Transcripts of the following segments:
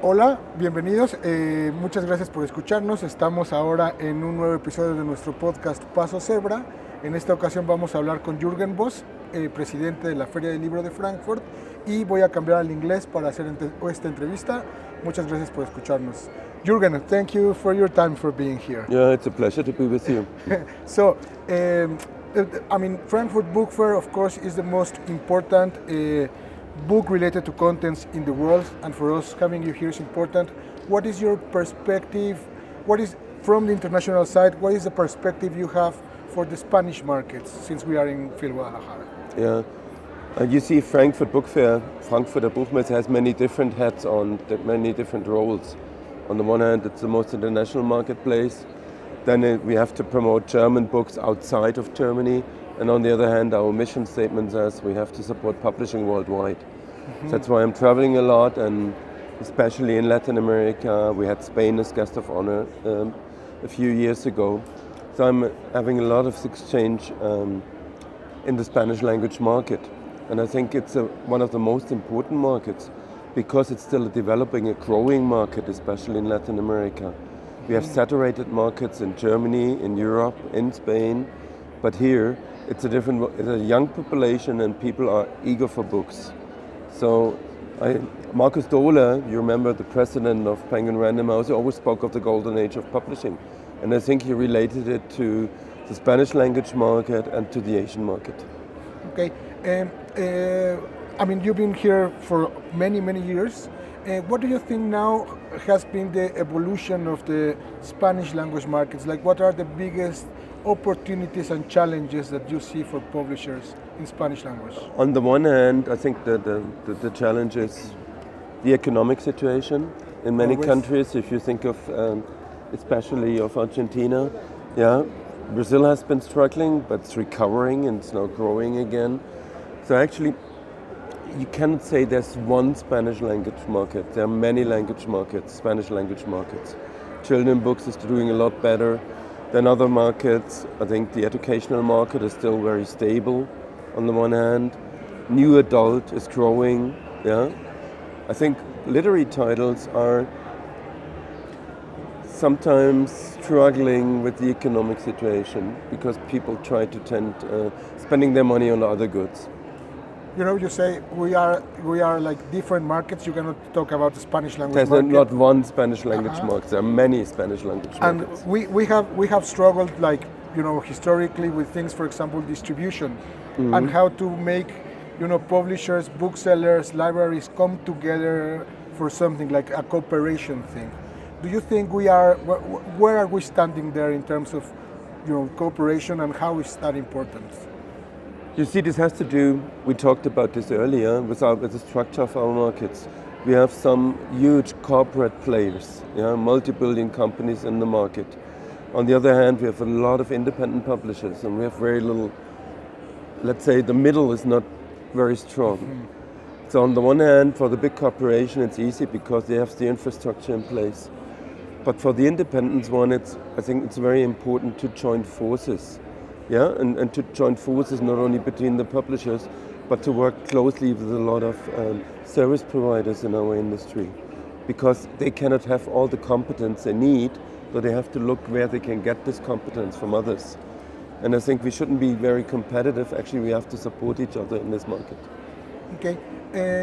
Hola, bienvenidos. Muchas gracias por escucharnos. Estamos ahora en un nuevo episodio de nuestro podcast Paso Zebra. En esta ocasión vamos a hablar con Juergen Boos, presidente de la Feria del Libro de Frankfurt, y voy a cambiar al inglés para hacer esta entrevista. Muchas gracias por escucharnos. Juergen, thank you for your time for being here. Yeah, it's a pleasure to be with you. So, Frankfurt Book Fair, of course, is the most important book related to contents in the world, and for us having you here is important. What is your perspective? What is, from the international side, what is the perspective you have for the Spanish markets, since we are in FIL Guadalajara? Yeah, you see Frankfurt Book Fair, Frankfurter Buchmesse has many different hats on, many different roles. On the one hand, it's the most international marketplace. Then we have to promote German books outside of Germany. And on the other hand, our mission statement says we have to support publishing worldwide. Mm-hmm. So that's why I'm traveling a lot, and especially in Latin America. We had Spain as guest of honor a few years ago. So I'm having a lot of exchange in the Spanish language market. And I think it's one of the most important markets because it's still developing, a growing market, especially in Latin America. We have saturated markets in Germany, in Europe, in Spain, but here it's a young population and people are eager for books. So Marcus Dohle, you remember the president of Penguin Random House, he always spoke of the golden age of publishing. And I think he related it to the Spanish language market and to the Asian market. Okay, you've been here for many, many years. What do you think now has been the evolution of the Spanish language markets? Like, what are the biggest opportunities and challenges that you see for publishers in Spanish language? On the one hand, I think the challenge is the economic situation in many countries. If you think of, especially of Argentina, yeah, Brazil has been struggling, but it's recovering and it's now growing again. So actually, you cannot say there's one Spanish language market. There are many language markets, Spanish language markets. Children books is doing a lot better than other markets. I think the educational market is still very stable on the one hand. New adult is growing, yeah. I think literary titles are sometimes struggling with the economic situation because people try to tend spending their money on other goods. You know, you say we are like different markets. You cannot talk about the Spanish language There's market. not one Spanish language market. There are many Spanish language markets. And we have struggled, like, you know, historically with things, for example, distribution, and how to make, you know, publishers, booksellers, libraries come together for something like a cooperation thing. Do you think where are we standing there in terms of, you know, cooperation, and how is that important? You see, this has to do, we talked about this earlier, with the structure of our markets. We have some huge corporate players, multi-billion companies in the market. On the other hand, we have a lot of independent publishers, and we have very little, let's say the middle is not very strong. Mm-hmm. So on the one hand, for the big corporation, it's easy because they have the infrastructure in place. But for the independent one, I think it's very important to join forces. Yeah, and to join forces not only between the publishers, but to work closely with a lot of service providers in our industry, because they cannot have all the competence they need, but they have to look where they can get this competence from others. And I think we shouldn't be very competitive. Actually, we have to support each other in this market. Okay.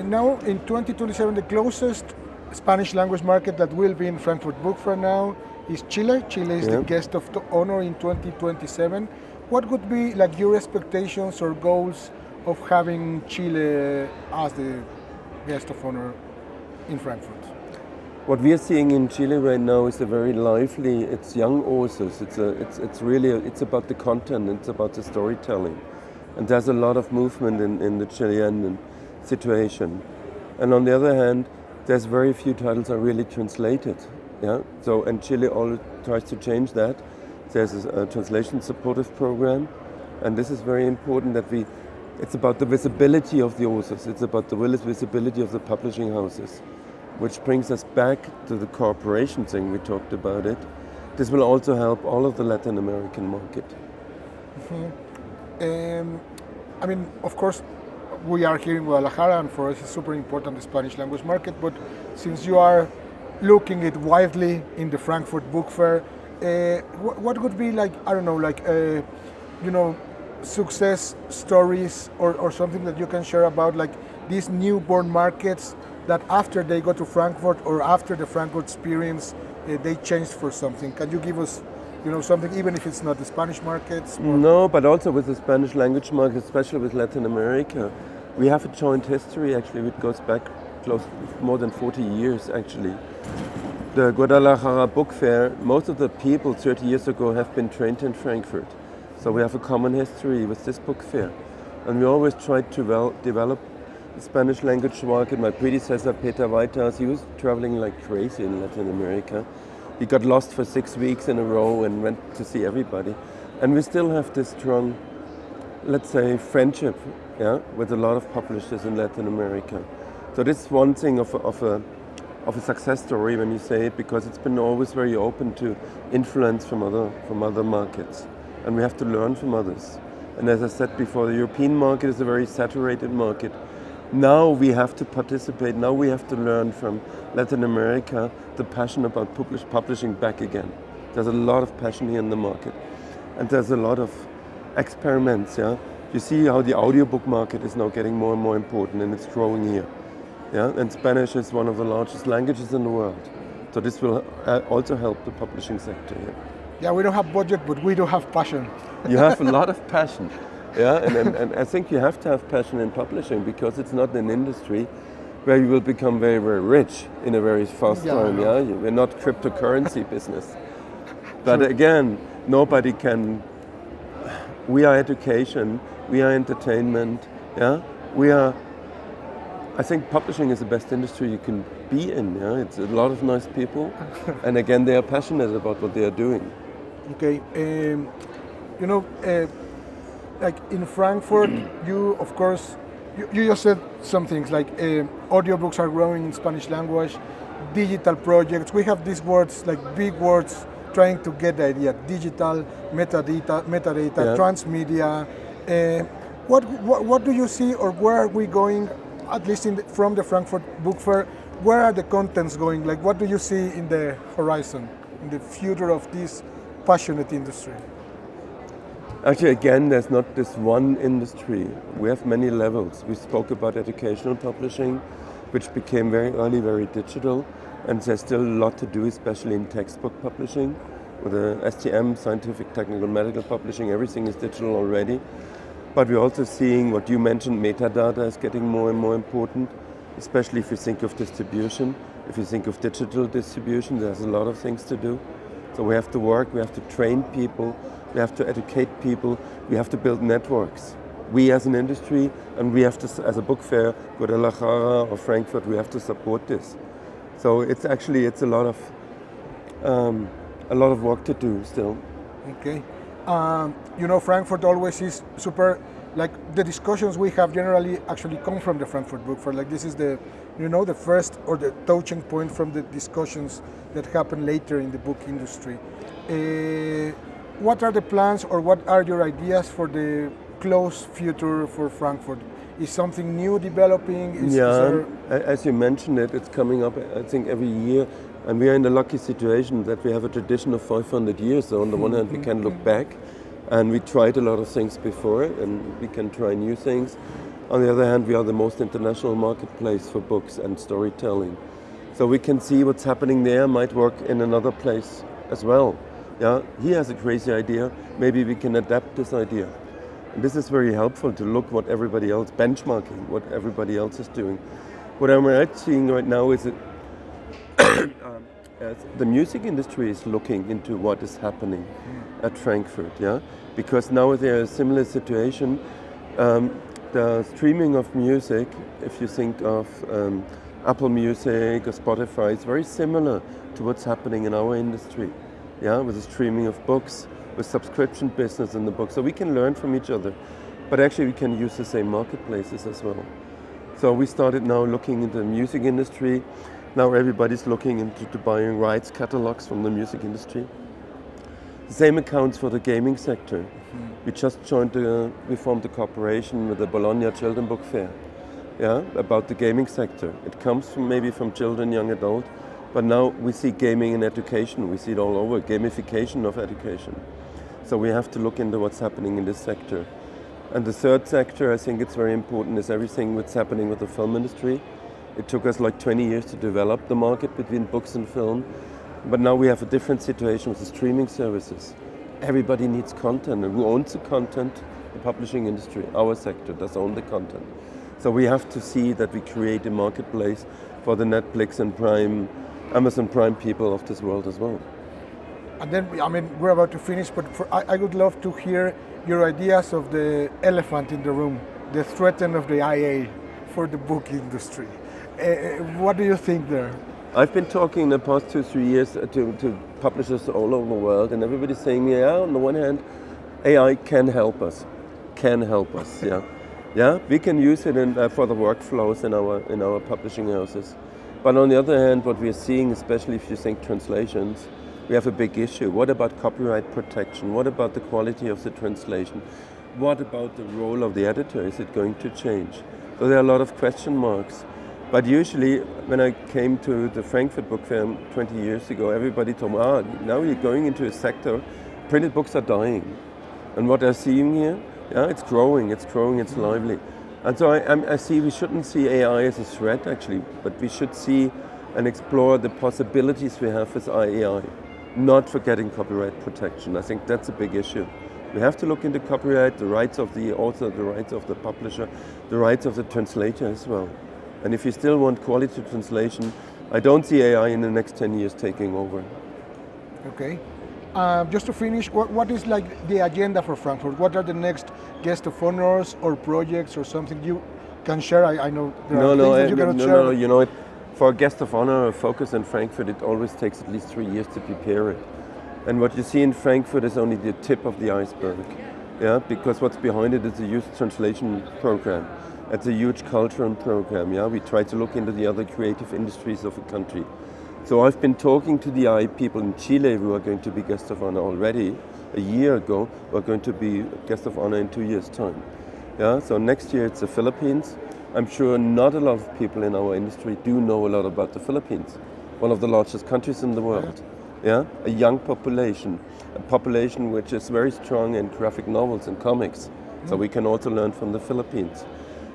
Now, in 2027, the closest Spanish language market that will be in Frankfurt Book Fair now is Chile. Chile is the guest of honor in 2027. What would be like your expectations or goals of having Chile as the guest of honor in Frankfurt? What we are seeing in Chile right now is a very lively. It's young authors. It's about the content. It's about the storytelling, and there's a lot of movement in the Chilean situation. And on the other hand, there's very few titles are really translated. Yeah. So and Chile always tries to change that. There's a translation supportive program, and this is very important that it's about the visibility of the authors, it's about the visibility of the publishing houses, which brings us back to the cooperation thing we talked about it. This will also help all of the Latin American market. Mm-hmm. Of course, we are here in Guadalajara, and for us it's super important, the Spanish language market, but since you are looking it widely in the Frankfurt Book Fair, what would be like, I don't know, like, success stories or something that you can share about like these newborn markets that after they go to Frankfurt or after the Frankfurt experience, they changed for something? Can you give us, something, even if it's not the Spanish markets? No, but also with the Spanish language market, especially with Latin America, we have a joint history actually, which goes back close more than 40 years actually. The Guadalajara Book Fair, most of the people 30 years ago have been trained in Frankfurt. So we have a common history with this book fair. And we always tried to develop the Spanish language market. My predecessor, Peter Vaitas, he was traveling like crazy in Latin America. He got lost for 6 weeks in a row and went to see everybody. And we still have this strong, let's say, friendship, with a lot of publishers in Latin America. So this is one thing of a success story when you say it, because it's been always very open to influence from other markets. And we have to learn from others. And as I said before, the European market is a very saturated market. Now we have to participate, now we have to learn from Latin America the passion about publishing back again. There's a lot of passion here in the market. And there's a lot of experiments, You see how the audiobook market is now getting more and more important, and it's growing here. And Spanish is one of the largest languages in the world. So this will also help the publishing sector here. Yeah, we don't have budget, but we do have passion. You have a lot of passion. And I think you have to have passion in publishing, because it's not an industry where you will become very, very rich in a very fast time. We're not cryptocurrency business. But again, nobody can. We are education, we are entertainment, I think publishing is the best industry you can be in. It's a lot of nice people, and again, they are passionate about what they are doing. Okay, like in Frankfurt, you of course, you just said some things like audiobooks are growing in Spanish language, digital projects. We have these words, like big words, trying to get the idea: digital, metadata, transmedia. What do you see, or where are we going? At least from the Frankfurt Book Fair, where are the contents going? Like, what do you see in the horizon, in the future of this passionate industry? Actually, again, there's not this one industry. We have many levels. We spoke about educational publishing, which became very early very digital, and there's still a lot to do, especially in textbook publishing. With the STM, scientific, technical, medical publishing, everything is digital already. But we're also seeing what you mentioned, metadata is getting more and more important, especially if you think of distribution. If you think of digital distribution, there's a lot of things to do. So we have to work, we have to train people, we have to educate people, we have to build networks. We as an industry, and we have to, as a book fair, Guadalajara or Frankfurt, we have to support this. So it's a lot of work to do still. Okay. Frankfurt always is super, like the discussions we have generally actually come from the Frankfurt Book Fair. Like this is the first or the touching point from the discussions that happen later in the book industry. What are the plans, or what are your ideas for the close future for Frankfurt? Is something new developing? As you mentioned it's coming up, I think, every year. And we are in the lucky situation that we have a tradition of 500 years. So on the one hand, we can look back, and we tried a lot of things before, and we can try new things. On the other hand, we are the most international marketplace for books and storytelling. So we can see what's happening there might work in another place as well. He has a crazy idea. Maybe we can adapt this idea. And this is very helpful to look what everybody else, benchmarking what everybody else is doing. What I'm seeing right now is that the music industry is looking into what is happening at Frankfurt, because now there's a similar situation. The streaming of music, if you think of Apple Music or Spotify, is very similar to what's happening in our industry, with the streaming of books, with subscription business in the book. So we can learn from each other, but actually we can use the same marketplaces as well. So we started now looking into the music industry. Now everybody's looking into buying rights catalogs from the music industry. The same accounts for the gaming sector. We just we formed a cooperation with the Bologna Children Book Fair, about the gaming sector. It comes from children, young adult, But now we see gaming in education. We see it all over, gamification of education. So we have to look into what's happening in this sector. And the third sector, I think it's very important, is everything that's happening with the film industry. It took us like 20 years to develop the market between books and film. But now we have a different situation with the streaming services. Everybody needs content, and who owns the content? The publishing industry. Our sector does own the content. So we have to see that we create a marketplace for the Netflix and Prime, Amazon Prime people of this world as well. And then, I mean, we're about to finish, but I would love to hear your ideas of the elephant in the room, the threat of the IA for the book industry. What do you think there? I've been talking in the past 2-3 years to publishers all over the world, and everybody's saying, yeah, on the one hand, AI can help us, yeah. Yeah, we can use it for the workflows in our publishing houses. But on the other hand, what we are seeing, especially if you think translations, we have a big issue. What about copyright protection? What about the quality of the translation? What about the role of the editor? Is it going to change? So there are a lot of question marks. But usually, when I came to the Frankfurt Book Fair 20 years ago, everybody told me, now you're going into a sector, printed books are dying. And what I'm seeing here, yeah, it's growing, it's lively. And so I see we shouldn't see AI as a threat, actually, but we should see and explore the possibilities we have with AI, not forgetting copyright protection. I think that's a big issue. We have to look into copyright, the rights of the author, the rights of the publisher, the rights of the translator as well. And if you still want quality translation, I don't see AI in the next 10 years taking over. Okay. Just to finish, what is like the agenda for Frankfurt? What are the next guest of honors or projects or something you can share? I know there are things that you cannot share. No, you know, for a guest of honor or focus in Frankfurt, it always takes at least 3 years to prepare it. And what you see in Frankfurt is only the tip of the iceberg, yeah, because what's behind it is a youth translation program. It's a huge cultural program, yeah. We try to look into the other creative industries of a country. So I've been talking to the AI people in Chile who are going to be guest of honor already. A year ago, we're going to be guest of honor in 2 years' time. Yeah, so next year it's the Philippines. I'm sure not a lot of people in our industry do know a lot about the Philippines, one of the largest countries in the world. Yeah, a young population, a population which is very strong in graphic novels and comics. So we can also learn from the Philippines.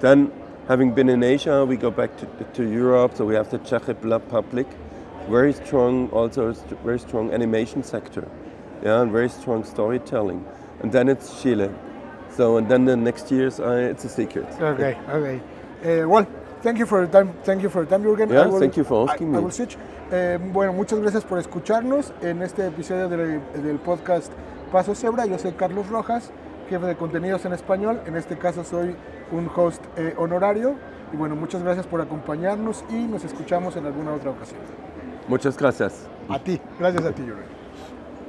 Then, having been in Asia, we go back to Europe. So we have the Czech Republic, very strong animation sector, yeah, and very strong storytelling. And then it's Chile. So, and then the next years, it's a secret. Okay. Well, thank you for your time. Thank you for your time, Juergen. Yeah, thank you for asking me. I will switch. Bueno, muchas gracias por escucharnos en este episodio del podcast Paso Zebra. Yo soy Carlos Rojas, jefe de contenidos en español. En este caso soy un host honorario. Y bueno, muchas gracias por acompañarnos y nos escuchamos en alguna otra ocasión. Muchas gracias. A ti. Gracias a ti, Juergen.